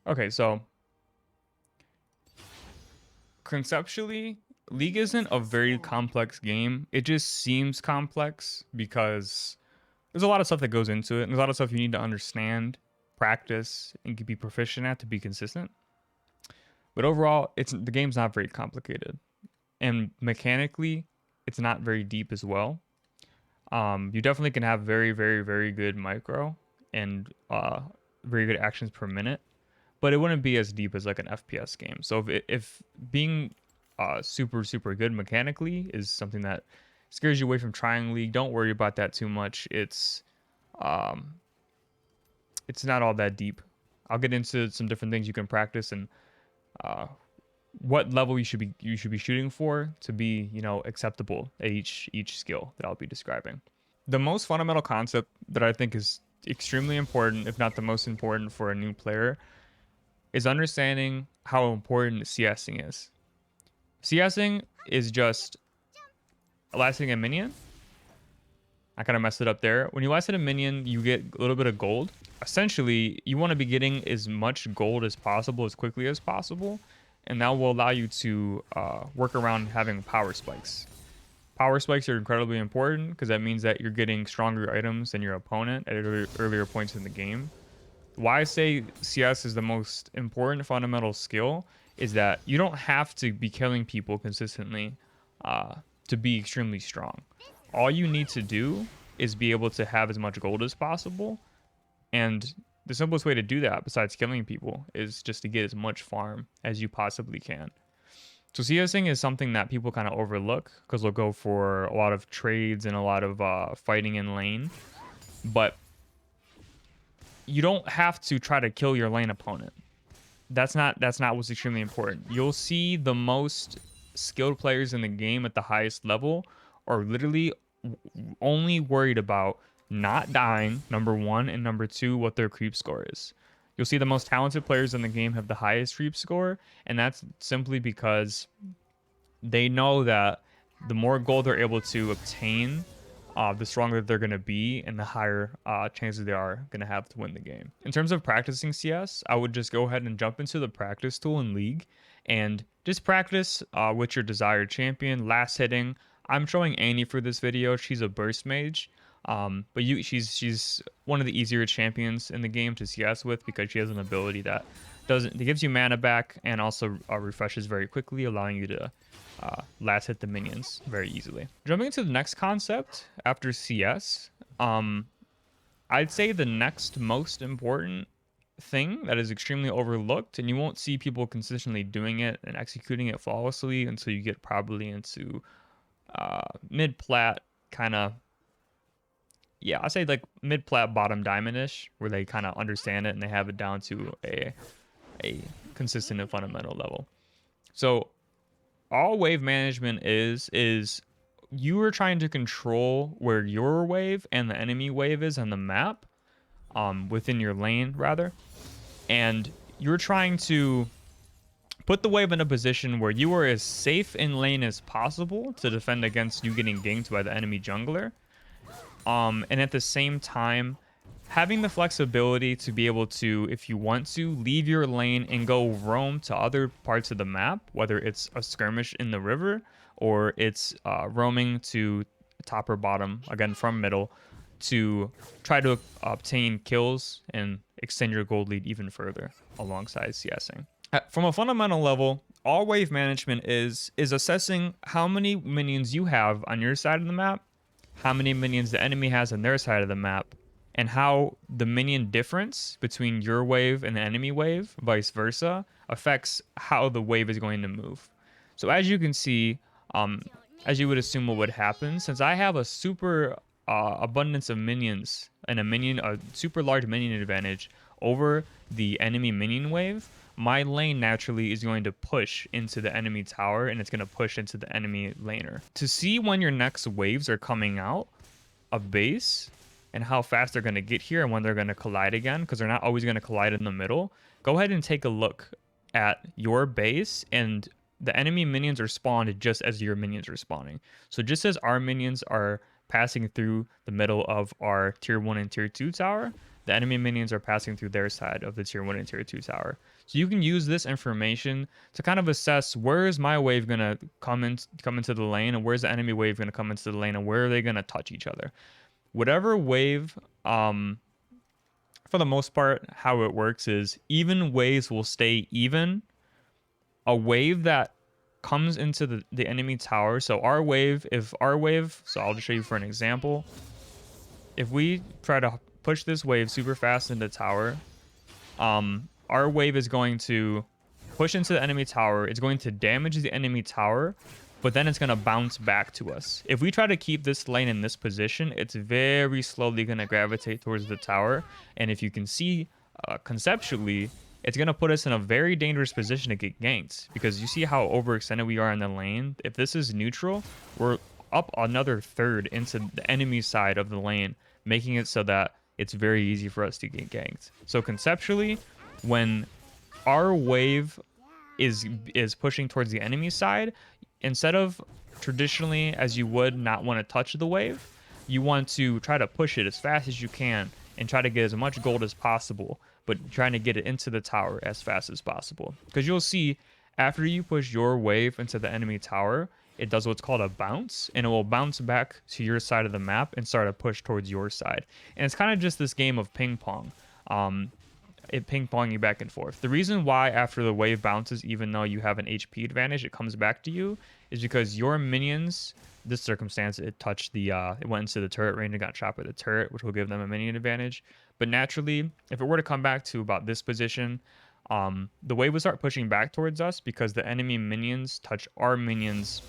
Okay, so conceptually, League isn't a very complex game. It just seems complex because there's a lot of stuff that goes into it, and there's a lot of stuff you need to understand, practice, and be proficient at to be consistent. But overall, it's the game's not very complicated, and mechanically, it's not very deep as well. You definitely can have very, very, very good micro and very good actions per minute, but it wouldn't be as deep as like an FPS game. So if being super, super good mechanically is something that scares you away from trying League, don't worry about that too much. Um, it's not all that deep. I'll get into some different things you can practice and uh, what level you should be shooting for to be, acceptable at each skill that I'll be describing. The most fundamental concept that I think is extremely important, if not the most important for a new player, is understanding how important CSing is. CSing is just lasting a minion. I kind of messed it up there. When you last hit a minion, you get a little bit of gold. Essentially, you want to be getting as much gold as possible, as quickly as possible, and that will allow you to work around having power spikes. Power spikes are incredibly important because that means that you're getting stronger items than your opponent at earlier points in the game. Why I say CS is the most important fundamental skill is that you don't have to be killing people consistently to be extremely strong. All you need to do is be able to have as much gold as possible, and the simplest way to do that besides killing people is just to get as much farm as you possibly can. So CSing is something that people kind of overlook because they'll go for a lot of trades and a lot of fighting in lane, but you don't have to try to kill your lane opponent. That's not what's extremely important. You'll see the most skilled players in the game at the highest level are literally only worried about not dying, number one, and number two, what their creep score is. You'll see the most talented players in the game have the highest creep score, and that's simply because they know that the more gold they're able to obtain, the stronger they're going to be and the higher chances they are going to have to win the game. In terms of practicing CS, I would just go ahead and jump into the practice tool in League and just practice with your desired champion, last hitting. I'm showing Annie for this video. She's a burst mage. But she's one of the easier champions in the game to CS with because she has an ability that gives you mana back and also refreshes very quickly, allowing you to last hit the minions very easily. Jumping into the next concept after CS, I'd say the next most important thing that is extremely overlooked, and you won't see people consistently doing it and executing it flawlessly until you get probably into mid-plat kind of. Yeah, I say like mid-plat, bottom diamond-ish, where they kind of understand it and they have it down to a consistent and fundamental level. So all wave management is you are trying to control where your wave and the enemy wave is on the map, within your lane rather, and you're trying to put the wave in a position where you are as safe in lane as possible to defend against you getting ganked by the enemy jungler. And at the same time, having the flexibility to be able to, if you want to, leave your lane and go roam to other parts of the map, whether it's a skirmish in the river or it's roaming to top or bottom, again from middle, to try to obtain kills and extend your gold lead even further alongside CSing. From a fundamental level, all wave management is assessing how many minions you have on your side of the map, how many minions the enemy has on their side of the map, and how the minion difference between your wave and the enemy wave, vice versa, affects how the wave is going to move. So as you can see, as you would assume what would happen, since I have a super abundance of minions and a super large minion advantage over the enemy minion wave, my lane naturally is going to push into the enemy tower and it's going to push into the enemy laner. To see when your next waves are coming out of base and how fast they're going to get here and when they're going to collide again, because they're not always going to collide in the middle, go ahead and take a look at your base, and the enemy minions are spawned just as your minions are spawning. So just as our minions are passing through the middle of our tier 1 and tier 2 tower, the enemy minions are passing through their side of the tier 1 and tier 2 tower. So you can use this information to kind of assess where is my wave going to come into the lane, and where's the enemy wave going to come into the lane, and where are they going to touch each other. Whatever wave, for the most part, how it works is even waves will stay even. A wave that comes into the enemy tower, so our wave, so I'll just show you for an example. If we try to push this wave super fast into the tower, our wave is going to push into the enemy tower. It's going to damage the enemy tower, but then it's going to bounce back to us. If we try to keep this lane in this position, it's very slowly going to gravitate towards the tower. And if you can see, conceptually, it's going to put us in a very dangerous position to get ganked, because you see how overextended we are in the lane. If this is neutral, we're up another third into the enemy side of the lane, making it so that it's very easy for us to get ganked. So conceptually, when our wave is pushing towards the enemy side, instead of traditionally, as you would not want to touch the wave, you want to try to push it as fast as you can and try to get as much gold as possible, but trying to get it into the tower as fast as possible. Because you'll see, after you push your wave into the enemy tower, it does what's called a bounce, and it will bounce back to your side of the map and start a push towards your side. And it's kind of just this game of ping pong. It ping-pong you back and forth. The reason why after the wave bounces, even though you have an HP advantage, it comes back to you, is because your minions, this circumstance, it touched the, it went into the turret range and got shot by the turret, which will give them a minion advantage. But naturally, if it were to come back to about this position, the wave would start pushing back towards us because the enemy minions touch our minions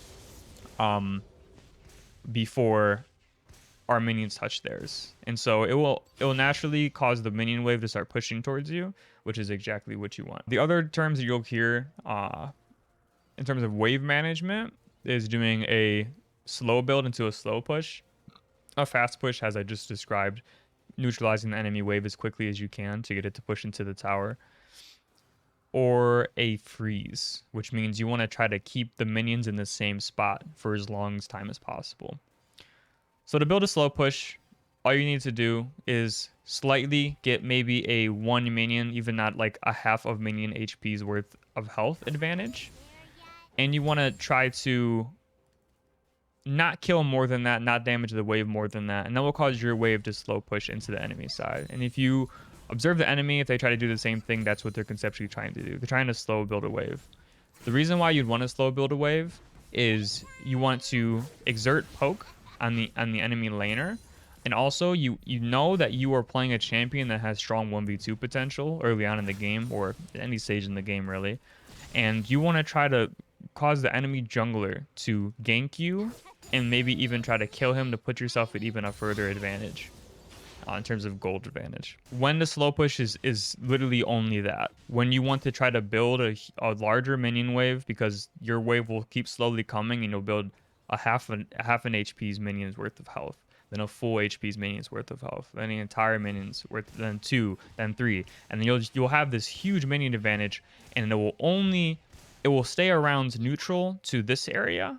before our minions touch theirs, and so it will naturally cause the minion wave to start pushing towards you, which is exactly what you want. The other terms that you'll hear in terms of wave management is doing a slow build into a slow push, a fast push, as I just described, neutralizing the enemy wave as quickly as you can to get it to push into the tower, or a freeze, which means you want to try to keep the minions in the same spot for as long as time as possible. So to build a slow push, all you need to do is slightly get maybe a 1 minion, even not like a half of minion HP's worth of health advantage. And you want to try to not kill more than that, not damage the wave more than that. And that will cause your wave to slow push into the enemy side. And if you observe the enemy, if they try to do the same thing, that's what they're conceptually trying to do. They're trying to slow build a wave. The reason why you'd want to slow build a wave is you want to exert poke on the enemy laner, and also you know that you are playing a champion that has strong 1v2 potential early on in the game, or at any stage in the game really, and you want to try to cause the enemy jungler to gank you and maybe even try to kill him to put yourself at even a further advantage in terms of gold advantage. When the slow push is literally only that. When you want to try to build a larger minion wave, because your wave will keep slowly coming and you'll build a half an HP's minions worth of health, then a full HP's minions worth of health, then the entire minions worth, then 2, then 3, and then you'll have this huge minion advantage, and it will stay around neutral to this area,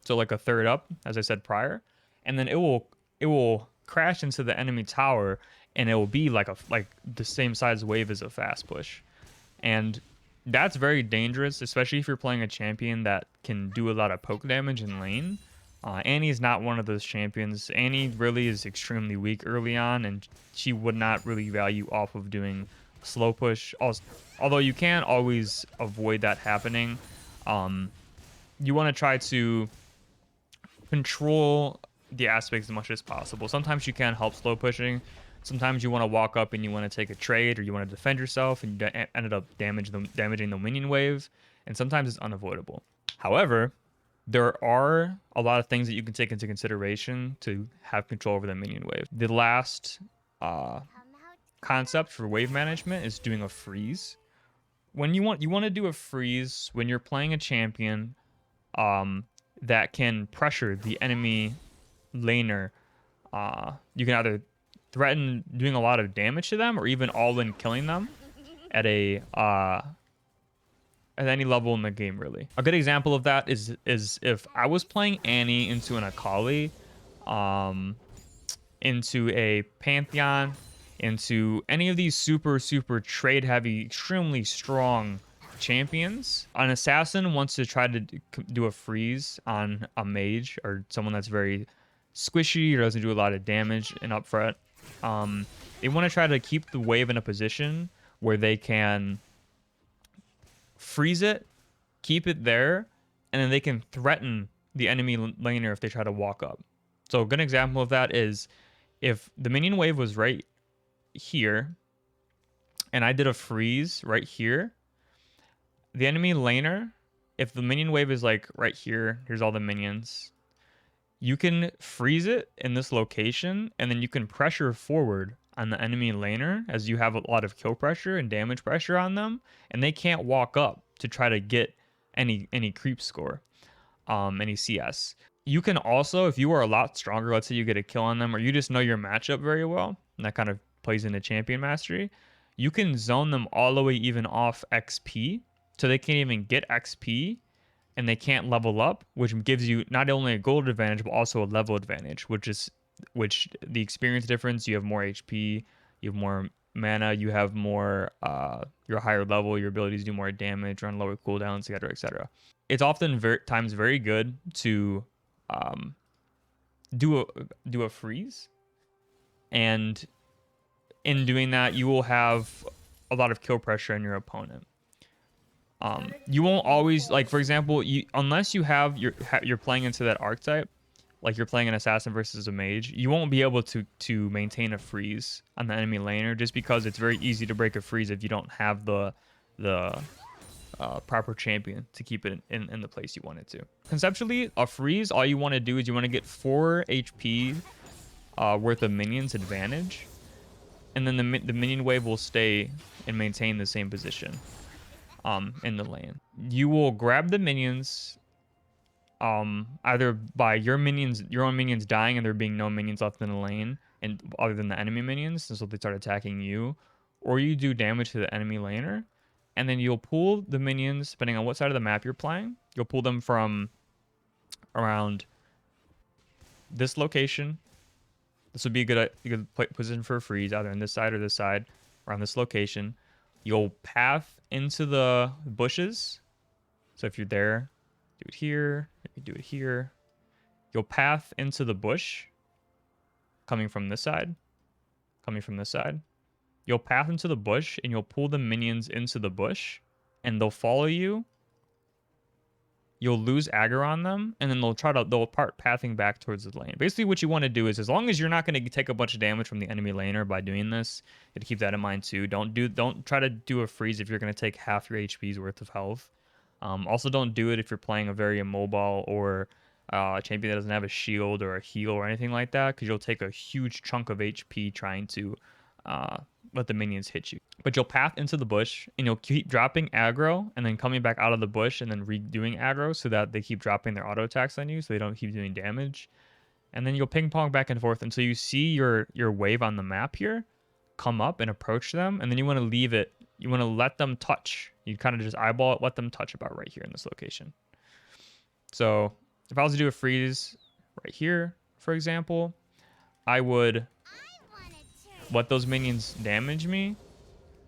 so like a third up, as I said prior, and then it will crash into the enemy tower, and it will be like the same size wave as a fast push, and that's very dangerous, especially if you're playing a champion that can do a lot of poke damage in lane. Annie's not one of those champions. Annie really is extremely weak early on, and she would not really value off of doing slow push. Although you can always avoid that happening. You want to try to control the aspects as much as possible. Sometimes you can help slow pushing. Sometimes you want to walk up and you want to take a trade, or you want to defend yourself, and you ended up damaging the minion wave, and sometimes it's unavoidable. However, there are a lot of things that you can take into consideration to have control over the minion wave. The last concept for wave management is doing a freeze. When you want to do a freeze when you're playing a champion that can pressure the enemy laner, you can either threaten doing a lot of damage to them, or even all in killing them at any level in the game, really. A good example of that is if I was playing Annie into an Akali, into a Pantheon, into any of these super trade heavy, extremely strong champions. An assassin wants to try to do a freeze on a mage or someone that's very squishy or doesn't do a lot of damage in upfront. They want to try to keep the wave in a position where they can freeze it, keep it there, and then they can threaten the enemy laner if they try to walk up. So a good example of that is if the minion wave was right here and I did a freeze right here, the enemy laner, if the minion wave is like right here, here's all the minions, you can freeze it in this location and then you can pressure forward on the enemy laner as you have a lot of kill pressure and damage pressure on them, and they can't walk up to try to get any creep score, any CS. You can also, if you are a lot stronger, let's say you get a kill on them or you just know your matchup very well, and that kind of plays into champion mastery, you can zone them all the way even off XP, so they can't even get XP and they can't level up, which gives you not only a gold advantage but also a level advantage, which the experience difference. You have more HP, you have more mana, you have more your higher level, your abilities do more damage, run lower cooldowns, etc., etc. It's often times very good to do a freeze, and in doing that, you will have a lot of kill pressure on your opponent. You won't always, like, for example, unless you have you're playing into that archetype, like you're playing an assassin versus a mage, you won't be able to maintain a freeze on the enemy laner, just because it's very easy to break a freeze if you don't have the proper champion to keep it in the place you want it to. Conceptually, a freeze, all you want to do is you want to get 4 HP worth of minions advantage, and then the minion wave will stay and maintain the same position in the lane. You will grab the minions either by your own minions dying and there being no minions left in the lane, and other than the enemy minions, so they start attacking you, or you do damage to the enemy laner, and then you'll pull the minions, depending on what side of the map you're playing, you'll pull them from around this location. This would be a good position for a freeze, either on this side or this side, around this location. You'll path into the bushes. So if you're there, do it here. You can do it here. You'll path into the bush, coming from this side. Coming from this side. You'll path into the bush, and you'll pull the minions into the bush, and they'll follow you. You'll lose aggro on them, and then they'll part pathing back towards the lane. Basically, what you want to do is, as long as you're not going to take a bunch of damage from the enemy laner by doing this, you have to keep that in mind too. Don't try to do a freeze if you're going to take half your HP's worth of health. Also, don't do it if you're playing a very immobile or a champion that doesn't have a shield or a heal or anything like that, because you'll take a huge chunk of HP trying to let the minions hit you. But you'll path into the bush, and you'll keep dropping aggro and then coming back out of the bush and then redoing aggro, so that they keep dropping their auto attacks on you so they don't keep doing damage. And then you'll ping pong back and forth until you see your wave on the map here come up and approach them, and then you want to leave it. You want to let them touch. You kind of just eyeball it, let them touch about right here in this location. So if I was to do a freeze right here, for example, I would let those minions damage me.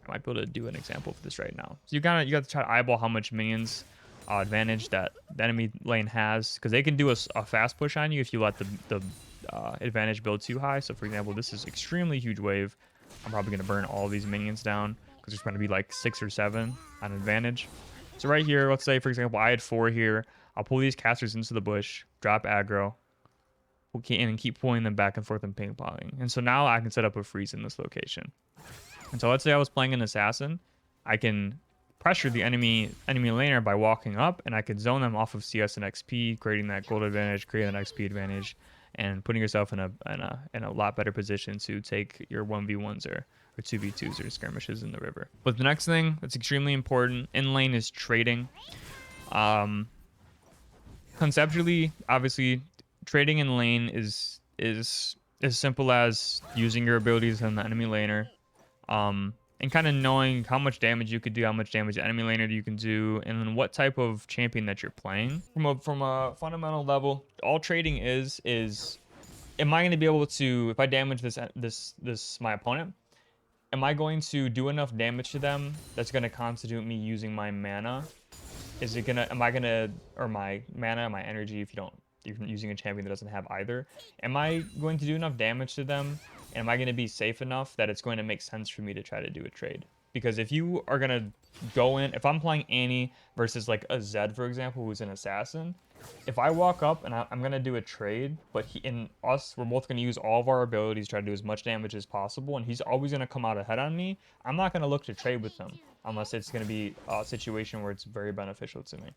I might be able to do an example of this right now. So you got to try to eyeball how much minions advantage that the enemy lane has, because they can do a fast push on you if you let the advantage build too high. So for example, this is extremely huge wave. I'm probably going to burn all these minions down because there's going to be like 6 or 7 on advantage. So right here, let's say for example I had 4 here. I'll pull these casters into the bush, drop aggro, and keep pulling them back and forth and ping-ponging. And so now I can set up a freeze in this location. And so let's say I was playing an assassin. I can pressure the enemy laner by walking up, and I could zone them off of CS and XP, creating that gold advantage, creating an XP advantage, and putting yourself in a lot better position to take your 1v1s or 2v2s or skirmishes in the river. But the next thing that's extremely important in lane is trading. Conceptually, obviously, trading in lane is as simple as using your abilities on the enemy laner, and kind of knowing how much damage you could do, how much damage the enemy laner you can do, and then what type of champion that you're playing. From a fundamental level, all trading is am I going to be able to, if I damage this my opponent, am I going to do enough damage to them that's going to constitute me using my mana? Is it gonna, am I gonna, or my mana, my energy, if you're using a champion that doesn't have either, am I going to do enough damage to them? And am I gonna be safe enough that it's going to make sense for me to try to do a trade? Because if you are gonna go in, if I'm playing Annie versus like a Zed, for example, who's an assassin, if I walk up and I'm gonna do a trade, but we're both gonna use all of our abilities, try to do as much damage as possible, and he's always gonna come out ahead on me, I'm not gonna look to trade with him unless it's gonna be a situation where it's very beneficial to me.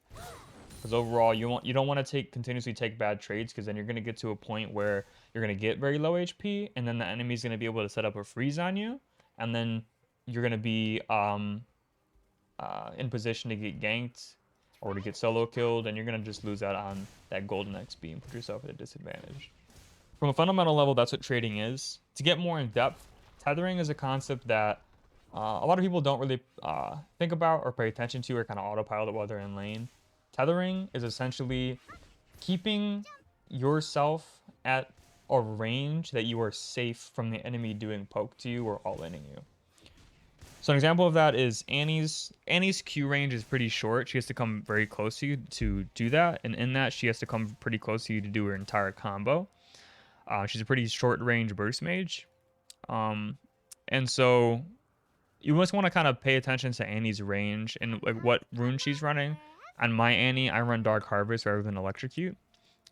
Because overall, you don't want to continuously take bad trades, because then you're gonna get to a point where you're gonna get very low HP, and then the enemy's gonna be able to set up a freeze on you, and then you're gonna be in position to get ganked or to get solo killed, and you're going to just lose out on that golden XP and put yourself at a disadvantage. From a fundamental level, that's what trading is. To get more in depth, tethering is a concept that a lot of people don't really think about or pay attention to, or kind of autopilot while they're in lane. Tethering is essentially keeping yourself at a range that you are safe from the enemy doing poke to you or all-inning you. So an example of that is Annie's Q range is pretty short. She has to come very close to you to do that, and in that she has to come pretty close to you to do her entire combo. She's a pretty short range burst mage, and so you must want to kind of pay attention to Annie's range and like what rune she's running. On my Annie, I run Dark Harvest rather than Electrocute,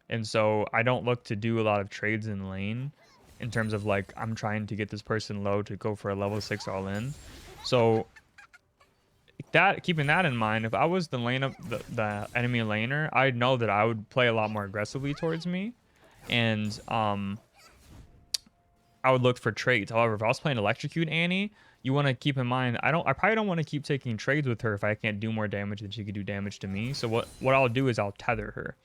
and so I don't look to do a lot of trades in lane in terms of like I'm trying to get this person low to go for a level 6 all in. So keeping that in mind, if I was the enemy laner, I'd know that I would play a lot more aggressively towards me, and I would look for trades. However, if I was playing Electrocute Annie, you want to keep in mind I probably don't want to keep taking trades with her if I can't do more damage than she could do damage to me. So what I'll do is I'll tether her.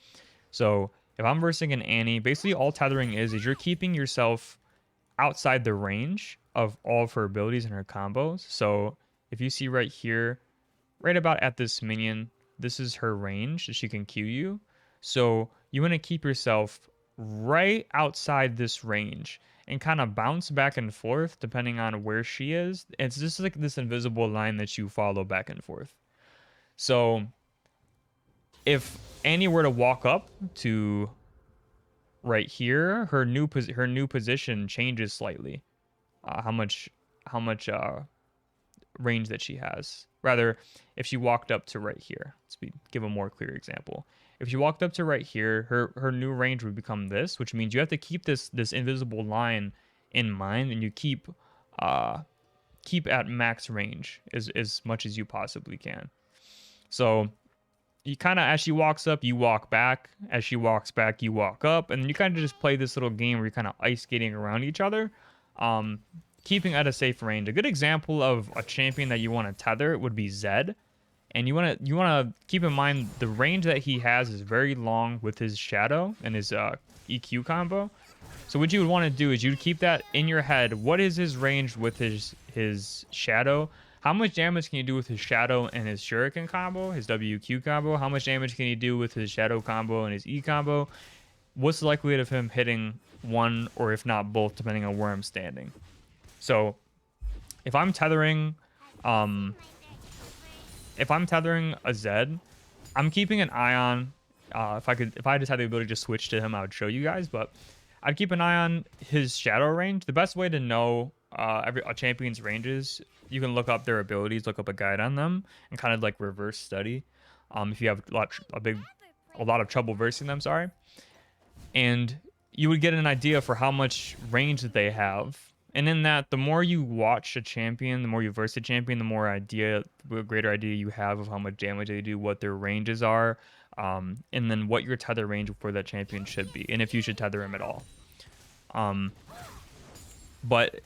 So if I'm versing an Annie, basically all tethering is you're keeping yourself outside the range of all of her abilities and her combos. So if you see right here, right about at this minion, this is her range that she can Q you. So you want to keep yourself right outside this range and kind of bounce back and forth depending on where she is. It's just like this invisible line that you follow back and forth. So if Annie were to walk up to right here, her new position changes slightly. How much range that she has. Rather, if she walked up to right here, give a more clear example. If she walked up to right here, her new range would become this, which means you have to keep this invisible line in mind, and you keep at max range as much as you possibly can. So you kind of, as she walks up, you walk back. As she walks back, you walk up, and you kind of just play this little game where you're kind of ice skating around each other, keeping at a safe range. A good example of a champion that you want to tether would be Zed, and you want to keep in mind the range that he has is very long with his shadow and his EQ combo. So what you would want to do is you'd keep that in your head. What is his range with his shadow? How much damage can you do with his shadow and his shuriken combo, his WQ combo? How much damage can you do with his shadow combo and his E combo? What's the likelihood of him hitting one or if not both, depending on where I'm standing? So if I'm tethering a Zed, I'm keeping an eye on if I just had the ability to switch to him, I would show you guys, but I'd keep an eye on his shadow range. The best way to know a champion's ranges, you can look up their abilities, look up a guide on them, and kind of like reverse study. If you have a lot of trouble versing them, sorry, and you would get an idea for how much range that they have. And in that, the more you watch a champion, the more you verse a champion, the greater idea you have of how much damage they do, what their ranges are, and then what your tether range for that champion should be, and if you should tether him at all. But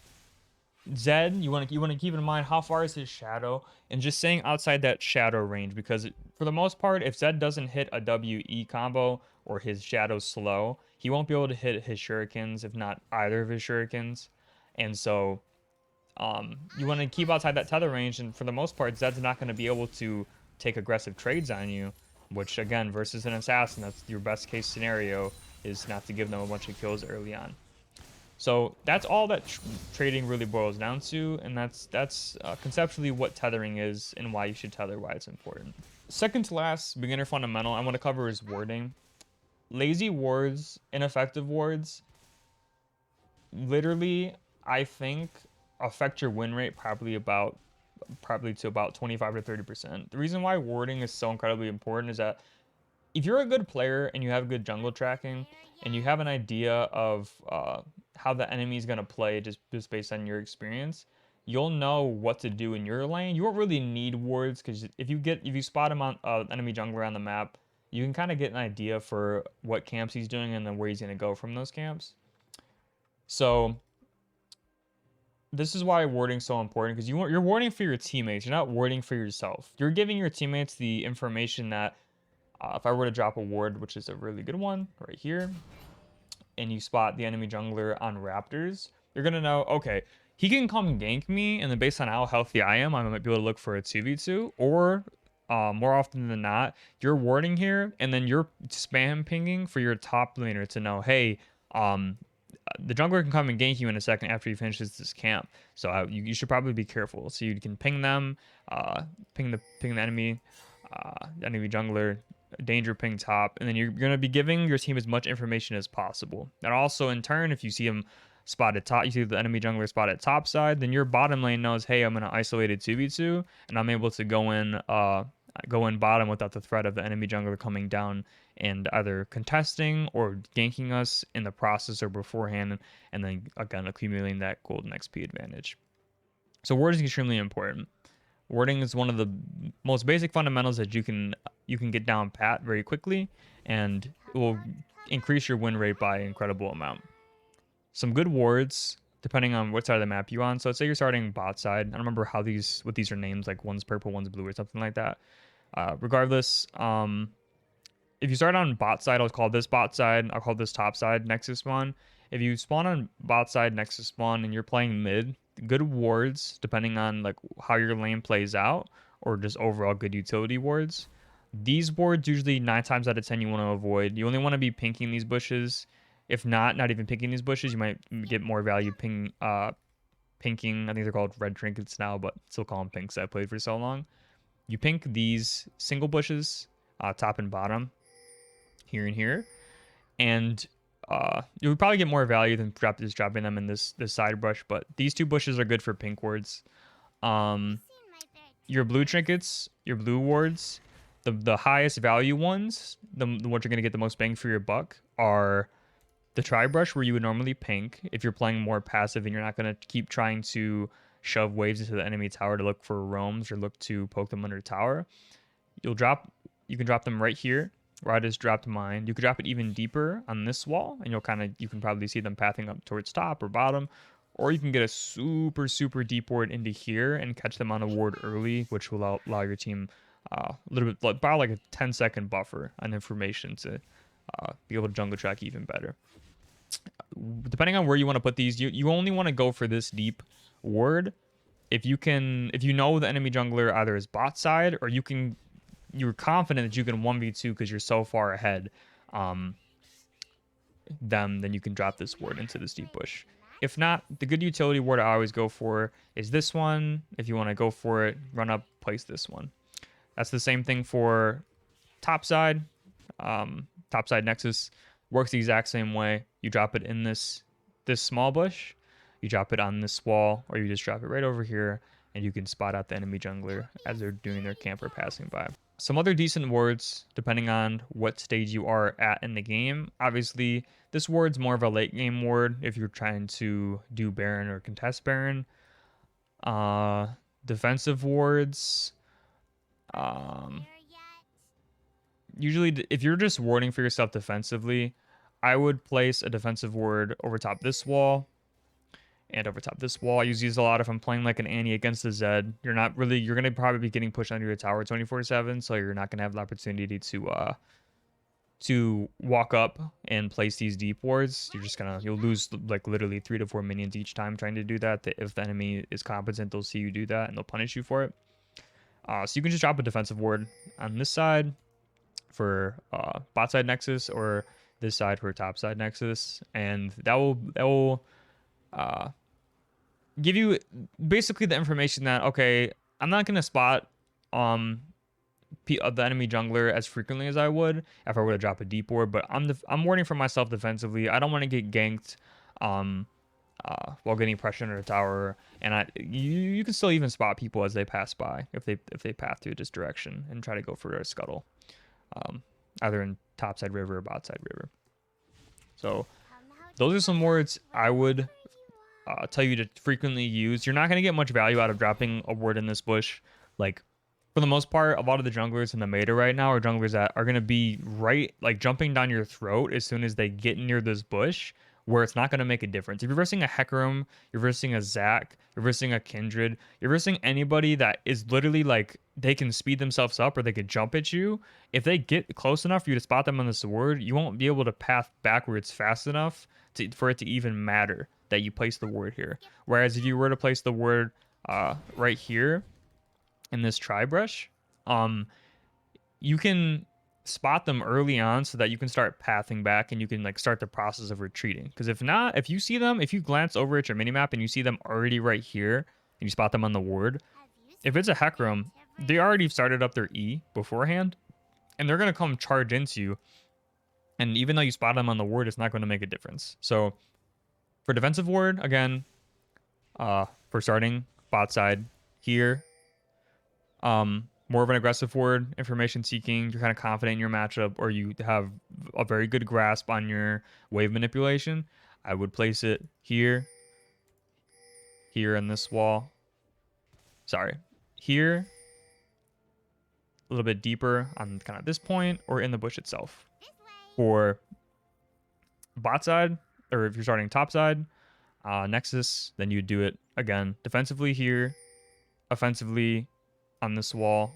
Zed, you want to keep in mind how far is his shadow, and just staying outside that shadow range, because for the most part, if Zed doesn't hit a WE combo or his shadow's slow, he won't be able to hit his shurikens, if not either of his shurikens. And so you want to keep outside that tether range, and for the most part, Zed's not going to be able to take aggressive trades on you, which again, versus an assassin, that's your best case scenario, is not to give them a bunch of kills early on. So that's all that trading really boils down to, and that's conceptually what tethering is and why you should tether, why it's important. Second to last beginner fundamental I want to cover is warding. Lazy wards, ineffective wards, literally I think affect your win rate probably to about 25 to 30%. The reason why warding is so incredibly important is that if you're a good player and you have good jungle tracking and you have an idea of how the enemy is going to play just based on your experience, you'll know what to do in your lane. You won't really need wards because if you spot him on enemy jungler on the map, you can kind of get an idea for what camps he's doing and then where he's going to go from those camps. So this is why warding is so important, because you're warding for your teammates. You're not warding for yourself. You're giving your teammates the information that if I were to drop a ward, which is a really good one right here, and you spot the enemy jungler on Raptors, you're going to know, okay, he can come gank me, and then based on how healthy I am, I might be able to look for a 2v2, or more often than not, you're warding here, and then you're spam pinging for your top laner to know, hey, the jungler can come and gank you in a second after he finishes this camp. So you should probably be careful. So you can ping them, ping the enemy jungler, danger ping top, and then you're going to be giving your team as much information as possible. And also in turn, if you see him spotted top, you see the enemy jungler spotted top side, then your bottom lane knows, hey, I'm in an isolated 2v2, and I'm able to go in bottom without the threat of the enemy jungler coming down and either contesting or ganking us in the process or beforehand, and then again accumulating that golden XP advantage. So warding is extremely important. Warding is one of the most basic fundamentals that you can get down pat very quickly, and it will increase your win rate by an incredible amount. Some good wards, depending on what side of the map you're on. So let's say you're starting bot side. I don't remember what these are named, like one's purple, one's blue, or something like that. Regardless, if you start on bot side, I'll call this bot side. I'll call this top side Nexus spawn. If you spawn on bot side Nexus spawn and you're playing mid, good wards, depending on like how your lane plays out, or just overall good utility wards. These wards usually 9 times out of 10 you want to avoid. You only want to be pinking these bushes. If not even pinking these bushes, you might get more value pinking. I think they're called red trinkets now, but still call them pinks. I played for so long. You pink these single bushes, top and bottom, here and here, and you'll probably get more value than dropping them in this side brush. But these 2 bushes are good for pink wards. Your blue trinkets, your blue wards, the highest value ones, the ones you're gonna get the most bang for your buck are the tri brush, where you would normally pink if you're playing more passive and you're not gonna keep trying to shove waves into the enemy tower to look for roams or look to poke them under tower. You can drop them right here where I just dropped mine. You could drop it even deeper on this wall, and you can probably see them pathing up towards top or bottom, or you can get a super deep ward into here and catch them on a ward early, which will allow your team a little bit, about like a 10-second buffer on information to be able to jungle track even better. Depending on where you want to put these, you only want to go for this deep ward if you know the enemy jungler either is bot side, or you're confident that you can 1v2 because you're so far ahead then you can drop this ward into this deep bush. If not, the good utility ward I always go for is this one. If you want to go for it, run up, place this one. That's the same thing for top side. Top side Nexus works the exact same way. You drop it in this small bush, you drop it on this wall, or you just drop it right over here, and you can spot out the enemy jungler as they're doing their camper passing by. Some other decent wards, depending on what stage you are at in the game. Obviously, this ward's more of a late game ward if you're trying to do Baron or contest Baron. Defensive wards. Usually, if you're just warding for yourself defensively, I would place a defensive ward over top this wall and over top this wall. I use these a lot if I'm playing like an Annie against the Zed. You're going to probably be getting pushed under your tower 24/7, so you're not going to have the opportunity to walk up and place these deep wards. You'll lose like literally 3 to 4 minions each time trying to do that. If the enemy is competent, they'll see you do that and they'll punish you for it. So you can just drop a defensive ward on this side for bot side Nexus, or this side for top side Nexus, and that will uh, give you basically the information that, okay, I'm not gonna spot um the enemy jungler as frequently as I would if I were to drop a deep ward, but I'm warding for myself defensively. I don't want to get ganked um while getting pressure under the tower, and you can still even spot people as they pass by if they path through this direction and try to go for a scuttle, um, either in topside river or botside river. So those are some words I would tell you to frequently use. You're not going to get much value out of dropping a word in this bush. Like, for the most part, a lot of the junglers in the meta right now are junglers that are going to be right, like jumping down your throat as soon as they get near this bush, where it's not going to make a difference. If you're versing a Hecarim, you're versing a Zac, you're versing a Kindred, you're versing anybody that is literally like, they can speed themselves up or they could jump at you. If they get close enough for you to spot them on the sword, you won't be able to path backwards fast enough for it to even matter that you place the ward here. Whereas if you were to place the ward right here in this tri-brush, you can spot them early on so that you can start pathing back and you can like start the process of retreating. Because if not, if you see them, if you glance over at your minimap and you see them already right here and you spot them on the ward, if it's a Hecarim, they already started up their E beforehand and they're going to come charge into you. And even though you spot them on the ward, it's not going to make a difference. So for defensive ward, again, for starting bot side here, more of an aggressive ward, information seeking, you're kind of confident in your matchup, or you have a very good grasp on your wave manipulation, I would place it here, here in this wall. Sorry, here, a little bit deeper on kind of this point, or in the bush itself. For bot side, or if you're starting top side, Nexus, then you do it again defensively here, offensively on this wall,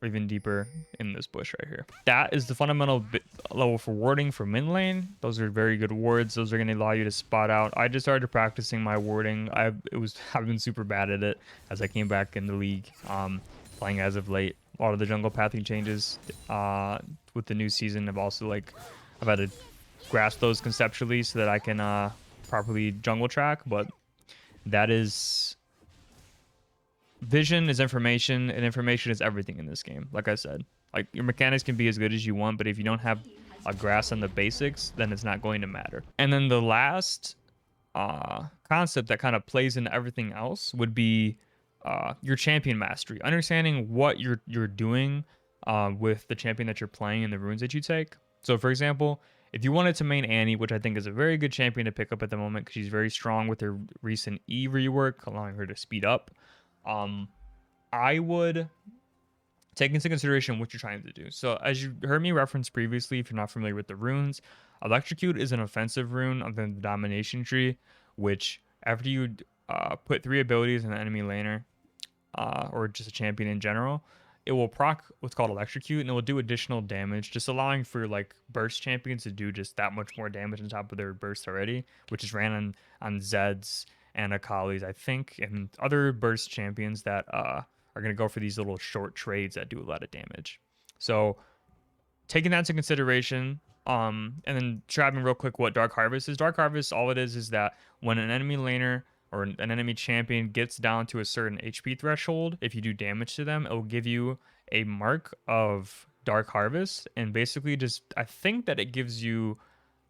or even deeper in this bush right here. That is the fundamental level for warding for mid lane. Those are very good wards. Those are going to allow you to spot out. I just started practicing my warding. I've been super bad at it as I came back in the league, playing as of late. A lot of the jungle pathing changes with the new season have also I've had to grasp those conceptually so that I can properly jungle track, but that is... Vision is information, and information is everything in this game. Like I said, like your mechanics can be as good as you want, but if you don't have a grasp on the basics, then it's not going to matter. And then the last concept that kind of plays into everything else would be your champion mastery. Understanding what you're doing with the champion that you're playing and the runes that you take. So for example, if you wanted to main Annie, which I think is a very good champion to pick up at the moment because she's very strong with her recent E rework, allowing her to speed up. I would take into consideration what you're trying to do. So as you heard me reference previously, if you're not familiar with the runes, Electrocute is an offensive rune of the domination tree, which after you put 3 abilities in the enemy laner, or just a champion in general, it will proc what's called Electrocute, and it will do additional damage, just allowing for like burst champions to do just that much more damage on top of their burst already, which is ran on Zeds and Akali's, I think, and other burst champions that are going to go for these little short trades that do a lot of damage. So taking that into consideration, and then describing real quick what Dark Harvest is. Dark Harvest, all it is that when an enemy laner or an enemy champion gets down to a certain HP threshold, if you do damage to them, it will give you a mark of Dark Harvest, and basically just, I think that it gives you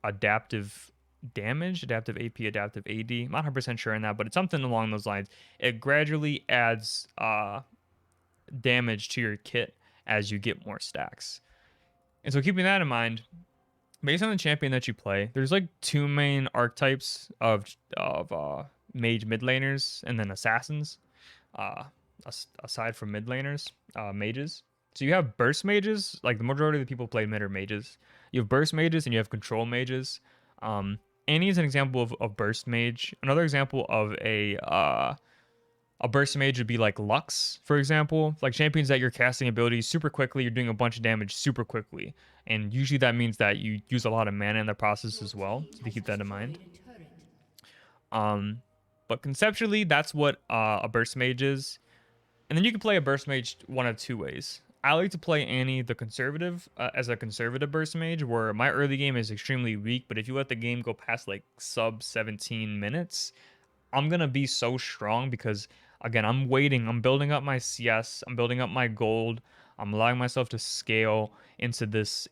adaptive damage, adaptive AP, adaptive AD. I'm not 100% sure on that, but it's something along those lines. It gradually adds damage to your kit as you get more stacks. And so keeping that in mind, based on the champion that you play, there's like 2 main archetypes of mage mid laners and then assassins, aside from mid laners, mages. So you have burst mages, like the majority of the people play mid or mages. You have burst mages and you have control mages. Annie is an example of burst mage. Another example of a burst mage would be like Lux, for example. Like champions that you're casting abilities super quickly, you're doing a bunch of damage super quickly. And usually that means that you use a lot of mana in the process as well, so to keep that in mind. But conceptually, that's what a burst mage is. And then you can play a burst mage one of 2 ways. I like to play Annie the conservative as a conservative burst mage, where my early game is extremely weak, but if you let the game go past like sub 17 minutes, I'm gonna be so strong because again, I'm waiting, I'm building up my CS, I'm building up my gold, I'm allowing myself to scale into this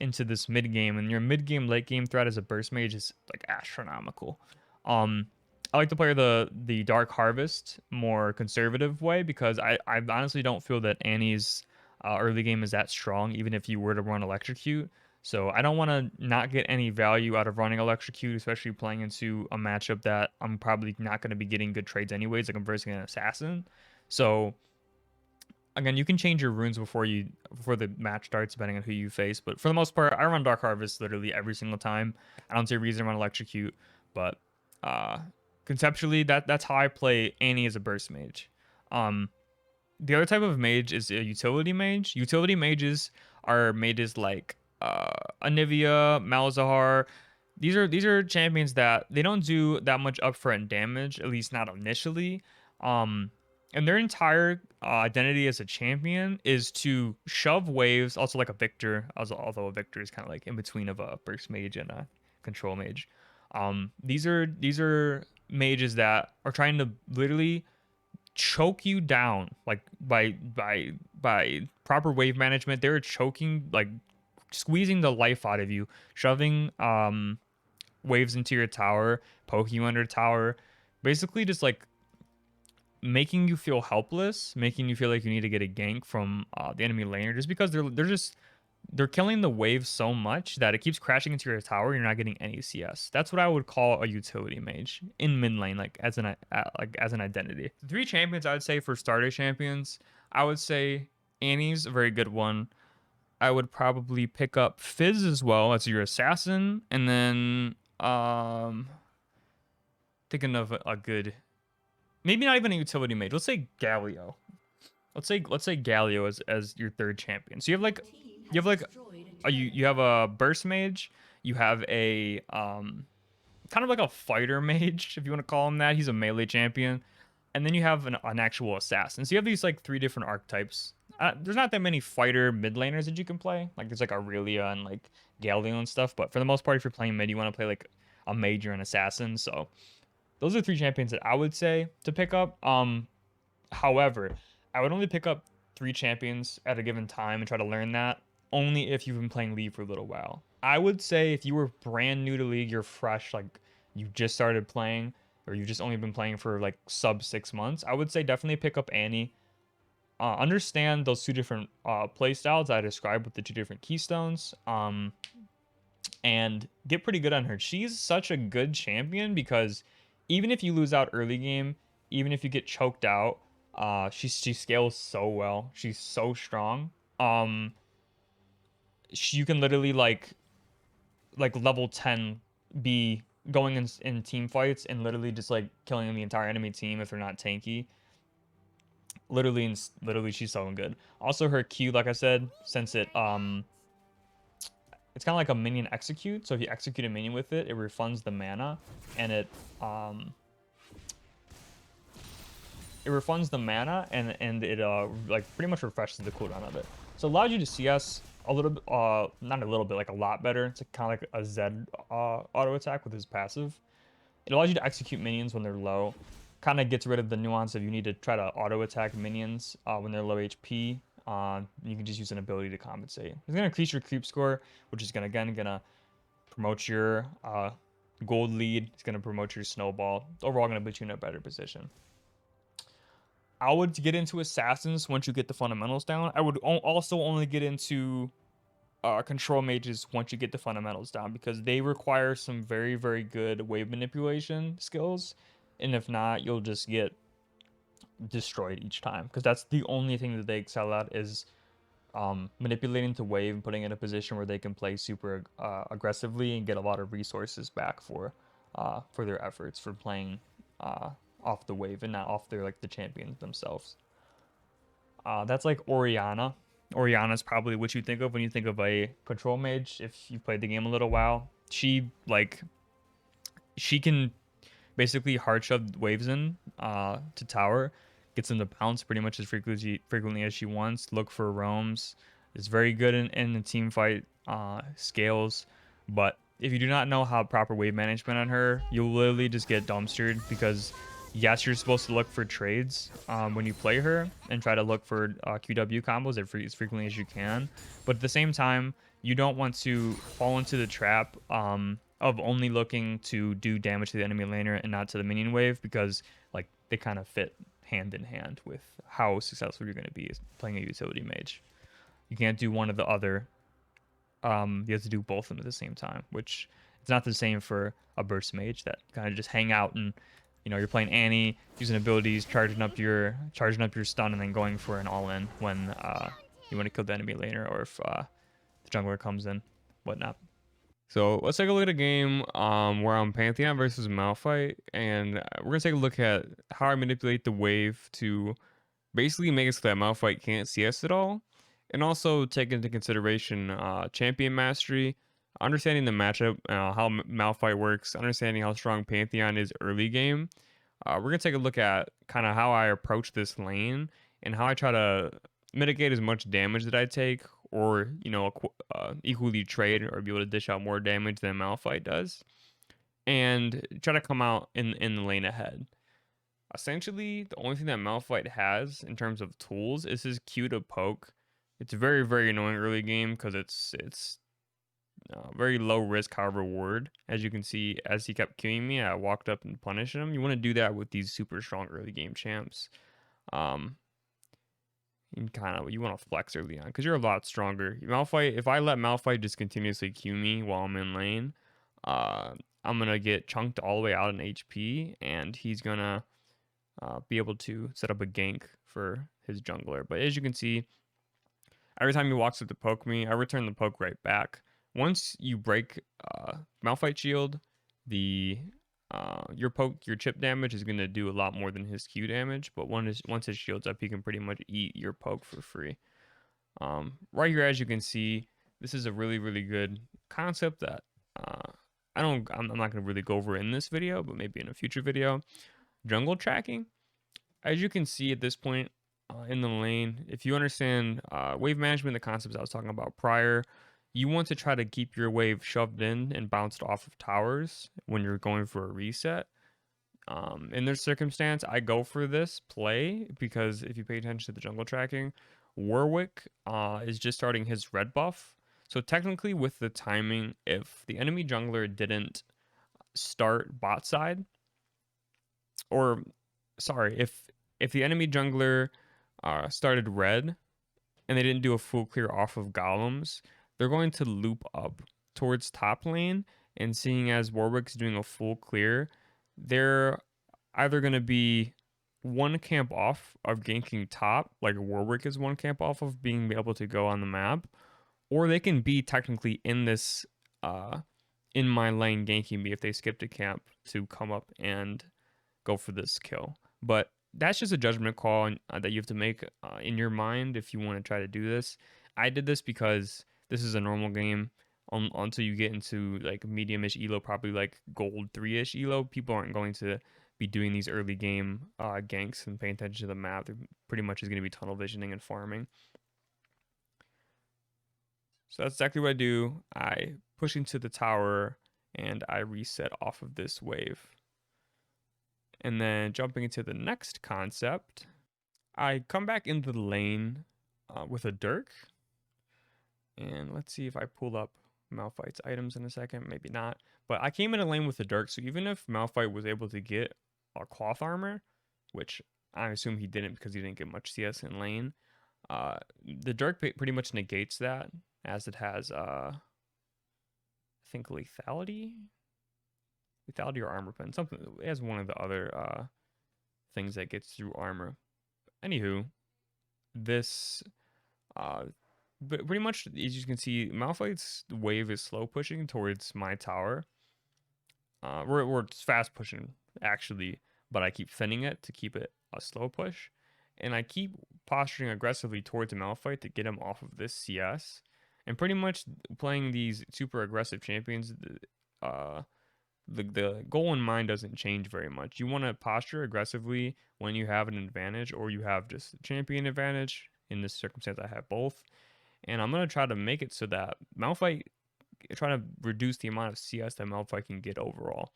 mid game, and your mid game late game threat as a burst mage is like astronomical. Um, I like to play the Dark Harvest more conservative way because I honestly don't feel that Annie's early game is that strong, even if you were to run Electrocute. So I don't want to not get any value out of running Electrocute, especially playing into a matchup that I'm probably not going to be getting good trades anyways, like I'm versing an assassin. So again, you can change your runes before the match starts, depending on who you face. But for the most part, I run Dark Harvest literally every single time. I don't see a reason to run Electrocute, but uh, conceptually, that's how I play Annie as a burst mage. Um, the other type of mage is a utility mage. Utility mages are mages like Anivia, Malzahar. These are champions that they don't do that much upfront damage, at least not initially. Um, and their entire identity as a champion is to shove waves, also like a Victor, although a Victor is kind of like in between of a burst mage and a control mage. These are mages that are trying to literally choke you down like by proper wave management. They're choking, like squeezing the life out of you, shoving waves into your tower, poking you under tower, basically just like making you feel helpless, making you feel like you need to get a gank from the enemy laner, just because they're killing the wave so much that it keeps crashing into your tower. You're not getting any CS. That's what I would call a utility mage in mid lane, like as an identity. The three champions I would say for starter champions, I would say Annie's a very good one. I would probably pick up Fizz as well as your assassin, and then thinking of a good, maybe not even a utility mage. Let's say Galio. Let's say Galio as your third champion. So you have like you have a burst mage, you have a kind of like a fighter mage, if you want to call him that. He's a melee champion, and then you have an actual assassin. So you have these like three different archetypes. There's not that many fighter mid laners that you can play. Like there's like Aurelia and like Galio and stuff. But for the most part, if you're playing mid, you want to play like a mage or an assassin. So those are three champions that I would say to pick up. However, I would only pick up three champions at a given time and try to learn that only if you've been playing League for a little while. I would say if you were brand new to League, you're fresh, like you just started playing, or you've just only been playing for like sub 6 months, I would say definitely pick up Annie. Understand those two different play styles I described with the two different keystones. And get pretty good on her. She's such a good champion because even if you lose out early game, even if you get choked out, she scales so well. She's so strong. You can literally like level 10 be going in team fights and literally just like killing the entire enemy team if they're not tanky. Literally she's so good. Also her Q, like I said, since it's kind of like a minion execute. So if you execute a minion with it, it refunds the mana, and it refunds the mana, and it like pretty much refreshes the cooldown of it. So it allows you to CS a little bit, not a little bit, like a lot better. It's kind of like a Zed auto attack with his passive. It allows you to execute minions when they're low. Kind of gets rid of the nuance of you need to try to auto attack minions when they're low HP. You can just use an ability to compensate. It's gonna increase your creep score, which is gonna promote your gold lead. It's gonna promote your snowball. Overall, gonna put you in a better position. I would get into assassins once you get the fundamentals down. I would also only get into control mages once you get the fundamentals down, because they require some very, very good wave manipulation skills, and if not, you'll just get destroyed each time, because that's the only thing that they excel at is manipulating the wave and putting it in a position where they can play super aggressively and get a lot of resources back for their efforts for playing off the wave and not off their like the champions themselves. That's like Orianna. Orianna's probably what you think of when you think of a control mage if you've played the game a little while. She can basically hard shove waves in to tower, gets them to bounce pretty much as frequently as she wants, look for roams, is very good in the team fight scales. But if you do not know how proper wave management on her, you'll literally just get dumpstered, because yes, you're supposed to look for trades when you play her and try to look for QW combos as frequently as you can. But at the same time, you don't want to fall into the trap of only looking to do damage to the enemy laner and not to the minion wave, because like they kind of fit hand in hand with how successful you're going to be playing a utility mage. You can't do one or the other. You have to do both of them at the same time, which it's not the same for a burst mage that kind of just hang out and you're playing Annie, using abilities, charging up your stun, and then going for an all-in when you want to kill the enemy laner, or if the jungler comes in, whatnot. So let's take a look at a game where I'm Pantheon versus Malphite, and we're gonna take a look at how I manipulate the wave to basically make it so that Malphite can't CS at all, and also take into consideration champion mastery, understanding the matchup, how Malphite works, understanding how strong Pantheon is early game. We're gonna take a look at kind of how I approach this lane and how I try to mitigate as much damage that I take, or equally trade or be able to dish out more damage than Malphite does, and try to come out in the lane ahead. Essentially, the only thing that Malphite has in terms of tools is his Q to poke. It's very, very annoying early game because it's very low risk, high reward. As you can see, as he kept queuing me, I walked up and punished him. You want to do that with these super strong early game champs. You want to flex early on because you're a lot stronger. Malphite, if I let Malphite just continuously queue me while I'm in lane, I'm gonna get chunked all the way out in HP, and he's gonna be able to set up a gank for his jungler. But as you can see, every time he walks up to poke me, I return the poke right back. Once you break Malphite shield, your chip damage is gonna do a lot more than his Q damage. But once his shield's up, he can pretty much eat your poke for free. Right here, as you can see, this is a really, really good concept that I'm not gonna really go over in this video, but maybe in a future video. Jungle tracking. As you can see at this point in the lane, if you understand wave management, the concepts I was talking about prior, you want to try to keep your wave shoved in and bounced off of towers when you're going for a reset. In this circumstance, I go for this play because if you pay attention to the jungle tracking, Warwick is just starting his red buff. So technically with the timing, if the enemy jungler didn't start bot side, or sorry, if the enemy jungler started red and they didn't do a full clear off of golems, they're going to loop up towards top lane, and seeing as Warwick's doing a full clear, they're either going to be one camp off of ganking top, like Warwick is one camp off of being able to go on the map, or they can be technically in this in my lane ganking me if they skipped a camp to come up and go for this kill. But that's just a judgment call that you have to make in your mind if you want to try to do this. I did this because this is a normal game. Until you get into like medium-ish elo, probably like gold 3-ish elo, people aren't going to be doing these early game ganks and paying attention to the map. They're pretty much is going to be tunnel visioning and farming. So that's exactly what I do. I push into the tower and I reset off of this wave. And then jumping into the next concept, I come back into the lane with a Dirk. And let's see if I pull up Malphite's items in a second. Maybe not. But I came in a lane with the Dirk, so even if Malphite was able to get a cloth armor, which I assume he didn't because he didn't get much CS in lane, the Dirk pretty much negates that, as it has, I think, lethality or armor pen. Something. It has one of the other things that gets through armor. Anywho, this but pretty much, as you can see, Malphite's wave is slow pushing towards my tower. We're fast pushing actually, but I keep thinning it to keep it a slow push, and I keep posturing aggressively towards Malphite to get him off of this CS. And pretty much playing these super aggressive champions, the goal in mind doesn't change very much. You want to posture aggressively when you have an advantage, or you have just a champion advantage. In this circumstance, I have both. And I'm going to try to make it so that Malphite, try to reduce the amount of CS that Malphite can get overall.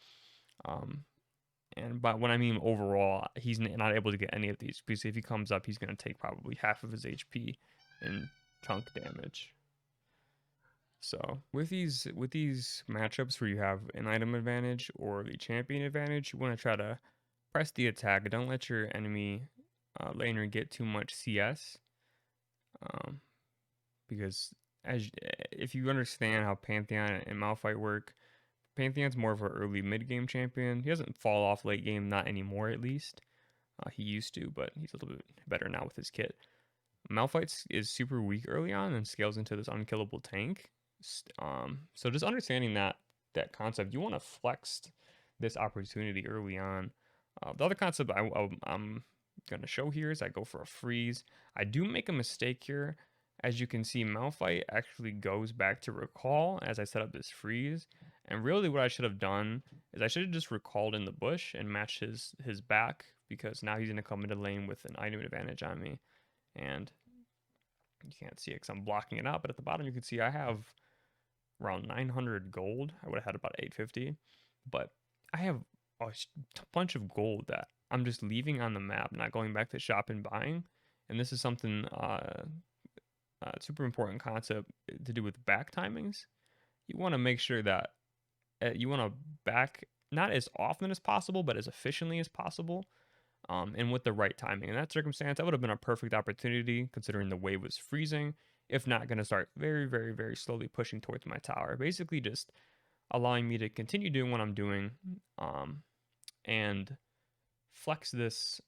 And by when I mean overall, he's not able to get any of these because if he comes up, he's going to take probably half of his HP in chunk damage. So with these matchups where you have an item advantage or the champion advantage, you want to try to press the attack. Don't let your enemy laner get too much CS, because if you understand how Pantheon and Malphite work, Pantheon's more of an early mid game champion. He doesn't fall off late game, not anymore at least. He used to, but he's a little bit better now with his kit. Malphite is super weak early on and scales into this unkillable tank. So just understanding that concept, you want to flex this opportunity early on. The other concept I'm going to show here is I go for a freeze. I do make a mistake here. As you can see, Malphite actually goes back to recall as I set up this freeze. And really what I should have done is I should have just recalled in the bush and matched his back, because now he's going to come into lane with an item advantage on me. And you can't see it because I'm blocking it out, but at the bottom you can see I have around 900 gold. I would have had about 850, but I have a bunch of gold that I'm just leaving on the map, not going back to shop and buying. And this is something super important concept to do with back timings. You want to make sure that you want to back not as often as possible, but as efficiently as possible. And with the right timing. In that circumstance, that would have been a perfect opportunity considering the wave was freezing. If not, going to start very, very, very slowly pushing towards my tower. Basically just allowing me to continue doing what I'm doing, and flex this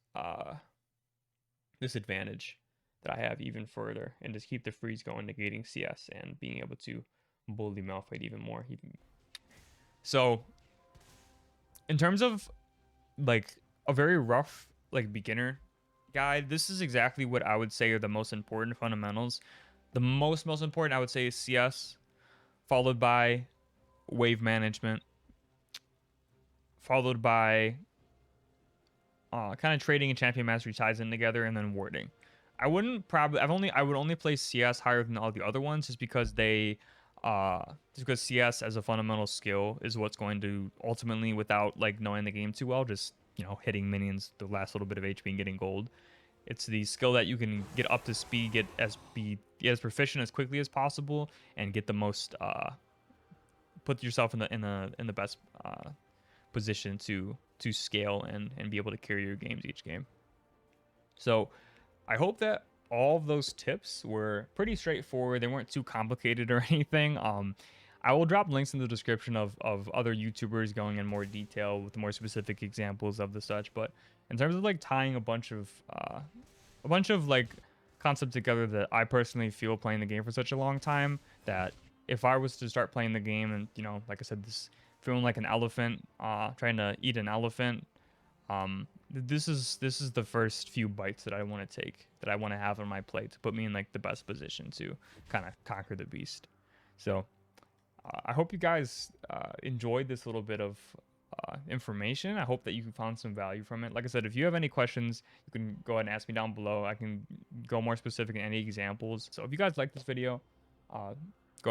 this advantage that I have even further, and just keep the freeze going, negating CS and being able to bully Malphite even more. So in terms of like a very rough like beginner guide, this is exactly what I would say are the most important fundamentals. The most important I would say is CS, followed by wave management, followed by kind of trading and champion mastery ties in together, and then warding. I would only play CS higher than all the other ones just because just because CS as a fundamental skill is what's going to ultimately, without like knowing the game too well, just hitting minions the last little bit of HP and getting gold. It's the skill that you can get up to speed, get as proficient as quickly as possible, and get the most put yourself in the best position to scale and be able to carry your games each game. So I hope that all of those tips were pretty straightforward. They weren't too complicated or anything. I will drop links in the description of other YouTubers going in more detail with more specific examples of the such. But in terms of like tying a bunch of like concepts together that I personally feel playing the game for such a long time, that if I was to start playing the game and like I said, this feeling like an elephant, trying to eat an elephant, this is the first few bites that I want to take, that I want to have on my plate to put me in like the best position to kind of conquer the beast. So I hope you guys enjoyed this little bit of information. I hope that you found some value from it. Like I said, if you have any questions, you can go ahead and ask me down below. I can go more specific in any examples. So if you guys like this video, go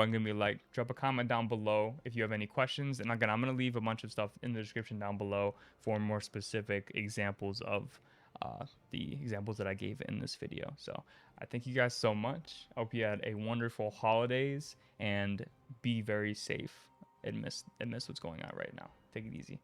ahead and give me a like, drop a comment down below if you have any questions. And again, I'm going to leave a bunch of stuff in the description down below for more specific examples of the examples that I gave in this video. So I thank you guys so much. I hope you had a wonderful holidays and be very safe amidst what's going on right now. Take it easy.